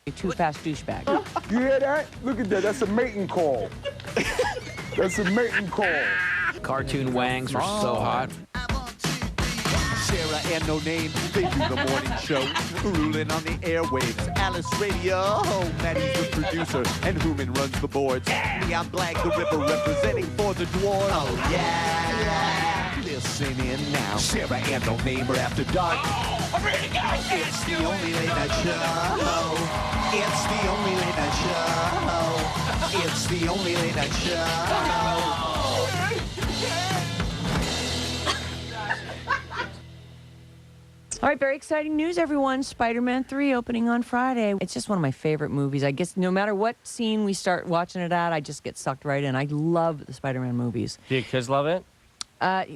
A too fast douchebag. You hear that? Look at that. That's a mating call. That's a mating call. Cartoon wangs were so hot. Sarah and No Name, they do the morning show, ruling on the airwaves. Alice Radio, Maddie's the producer, and Hooman runs the boards. Me, I'm Black the Ripper, representing for the dwarves. Oh yeah, listen in now. Sarah and No Name are after dark. Oh, I'm ready to go. It's the only late night show. It's the only late night show. It's the only late night show. All right, very exciting news, everyone. Spider-Man 3 opening on Friday. It's just one of my favorite movies. I guess no matter what scene we start watching it at, I just get sucked right in. I love the Spider-Man movies. Do your kids love it?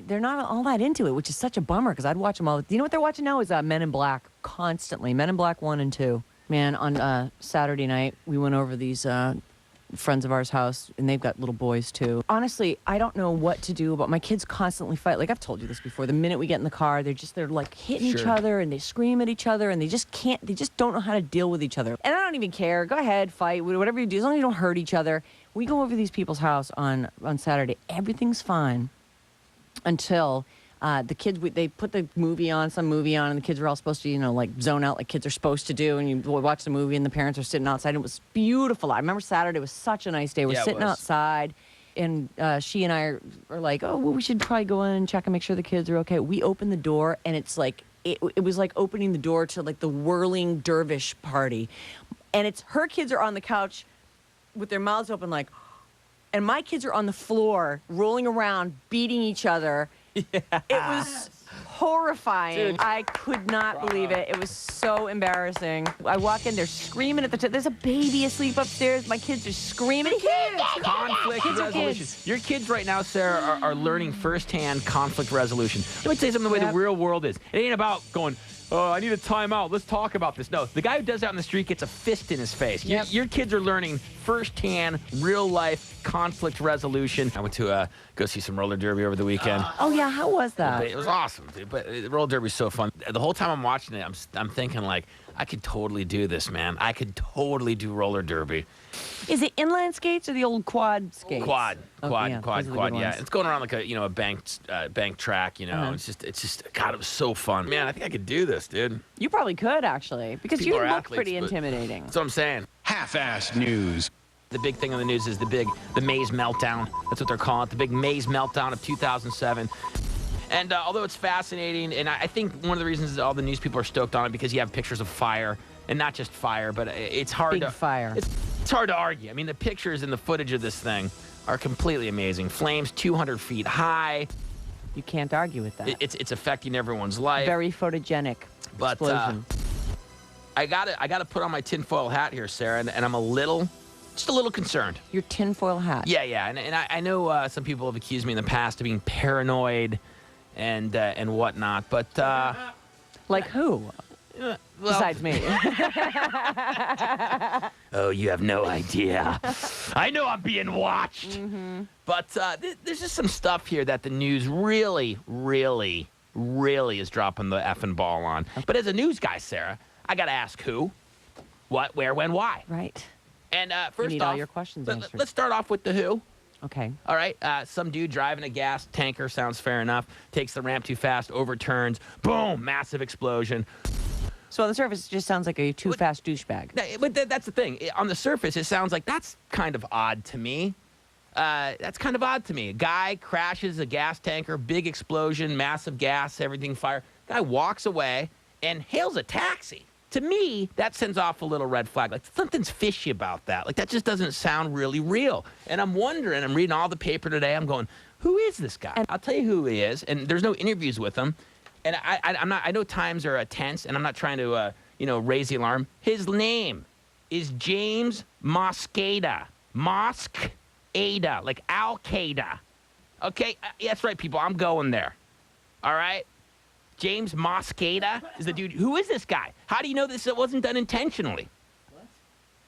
They're not all that into it, which is such a bummer because I'd watch them all. Do you know what they're watching now is Men in Black constantly. Men in Black 1 and 2. Man, on Saturday night, we went over these friends of ours' house, and they've got little boys, too. Honestly, I don't know what to do, but my kids constantly fight. Like, I've told you this before. The minute we get in the car, they're like hitting each other, and they scream at each other, and they just don't know how to deal with each other. And I don't even care. Go ahead, fight, whatever you do, as long as you don't hurt each other. We go over these people's house on Saturday. Everything's fine until the kids, they put some movie on, and the kids were all supposed to, like zone out like kids are supposed to do, and you watch the movie, and the parents are sitting outside, and it was beautiful. I remember Saturday was such a nice day. We're sitting outside, and she and I are like, oh, well, we should probably go in and check and make sure the kids are okay. We open the door, and it's like, it was like opening the door to like the whirling dervish party. And it's her kids are on the couch with their mouths open like, and my kids are on the floor rolling around, beating each other. Yeah. It was horrifying. Dude. I could not believe it. It was so embarrassing. I walk in, they're screaming at the there's a baby asleep upstairs. My kids are screaming. Conflict resolution. Your kids right now, Sarah, are learning firsthand conflict resolution. Let me tell you something the way the real world is. It ain't about going, oh, I need a timeout. Let's talk about this. No, the guy who does that on the street gets a fist in his face. Yep. Your kids are learning firsthand, real-life conflict resolution. I went to go see some roller derby over the weekend. Oh, yeah. How was that? It was awesome, dude. But roller derby's so fun. The whole time I'm watching it, I'm thinking, like, I could totally do this, man. I could totally do roller derby. Is it inline skates or the old quad skates? Quad. Yeah, it's going around like a bank track. It's just God, it was so fun, man. I think I could do this, dude. You probably could actually, because you look pretty intimidating. That's what I'm saying. Half-assed news. The big thing on the news is the Maze meltdown. That's what they're calling it, the big Maze meltdown of 2007. And although it's fascinating, and I think one of the reasons all the news people are stoked on it because you have pictures of fire, and not just fire, but it's hard fire. It's hard to argue. I mean, the pictures and the footage of this thing are completely amazing. Flames 200 feet high. You can't argue with that. It's affecting everyone's life. Very photogenic explosion. I gotta put on my tinfoil hat here, Sarah, and I'm just a little concerned. Your tinfoil hat. Yeah, and I know some people have accused me in the past of being paranoid and whatnot, but like who? Besides me. Oh, you have no idea. I know I'm being watched. Mm-hmm. But there's just some stuff here that the news really, really, really is dropping the effing ball on. Okay. But as a news guy, Sarah, I got to ask who, what, where, when, why. Right. And first you need off, all your questions answered. Let's start off with the who. Okay. All right. Some dude driving a gas tanker, sounds fair enough, takes the ramp too fast, overturns, boom, massive explosion. So on the surface, it just sounds like a too fast douchebag. But that's the thing. On the surface, it sounds like that's kind of odd to me. A guy crashes a gas tanker, big explosion, massive gas, everything fire. Guy walks away and hails a taxi. To me, that sends off a little red flag. Like, something's fishy about that. Like, that just doesn't sound really real. And I'm wondering, I'm reading all the paper today, I'm going, who is this guy? And I'll tell you who he is, and there's no interviews with him. And I know times are tense, and I'm not trying to, raise the alarm. His name is James Mosqueda. Mosqueda, like Al-Qaeda. Okay? That's right, people. I'm going there. All right? James Mosqueda is the dude. Who is this guy? How do you know this wasn't done intentionally?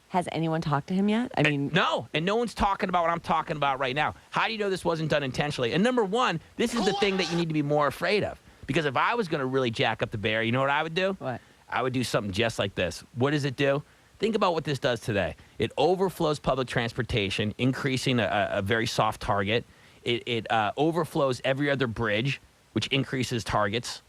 Has anyone talked to him yet? I mean... No, and no one's talking about what I'm talking about right now. How do you know this wasn't done intentionally? And number one, this is the thing that you need to be more afraid of. Because if I was going to really jack up the bear, you know what I would do? What? I would do something just like this. What does it do? Think about what this does today. It overflows public transportation, increasing a very soft target. It overflows every other bridge, which increases targets.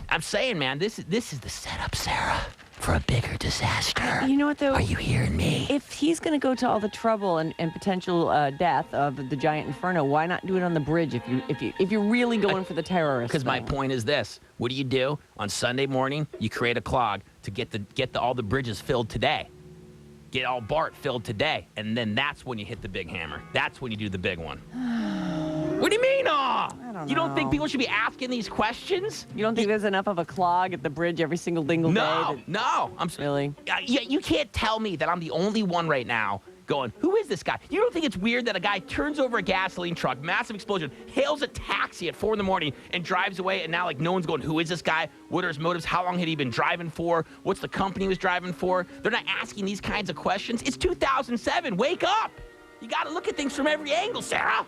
I'm saying, man, this is the setup, Sarah, for a bigger disaster. You know what, though? Are you hearing me? If he's going to go to all the trouble and potential death of the giant inferno, why not do it on the bridge if you're really going for the terrorists? Because my point is this: what do? On Sunday morning, you create a clog to get all the bridges filled today. Get all BART filled today, and then that's when you hit the big hammer. That's when you do the big one. What do you mean, I don't You don't think know. people should be asking these questions? You don't think there's enough of a clog at the bridge every single dingle day? No. Really? You can't tell me that I'm the only one right now going, who is this guy? You don't think it's weird that a guy turns over a gasoline truck, massive explosion, hails a taxi at 4 in the morning and drives away, and now like no one's going, who is this guy? What are his motives? How long had he been driving for? What's the company he was driving for? They're not asking these kinds of questions. It's 2007. Wake up. You got to look at things from every angle, Sarah.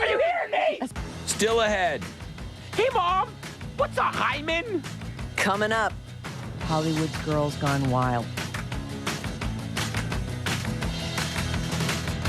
Are you hearing me? Still ahead. Hey, Mom. What's a hymen? Coming up, Hollywood's Girls Gone Wild.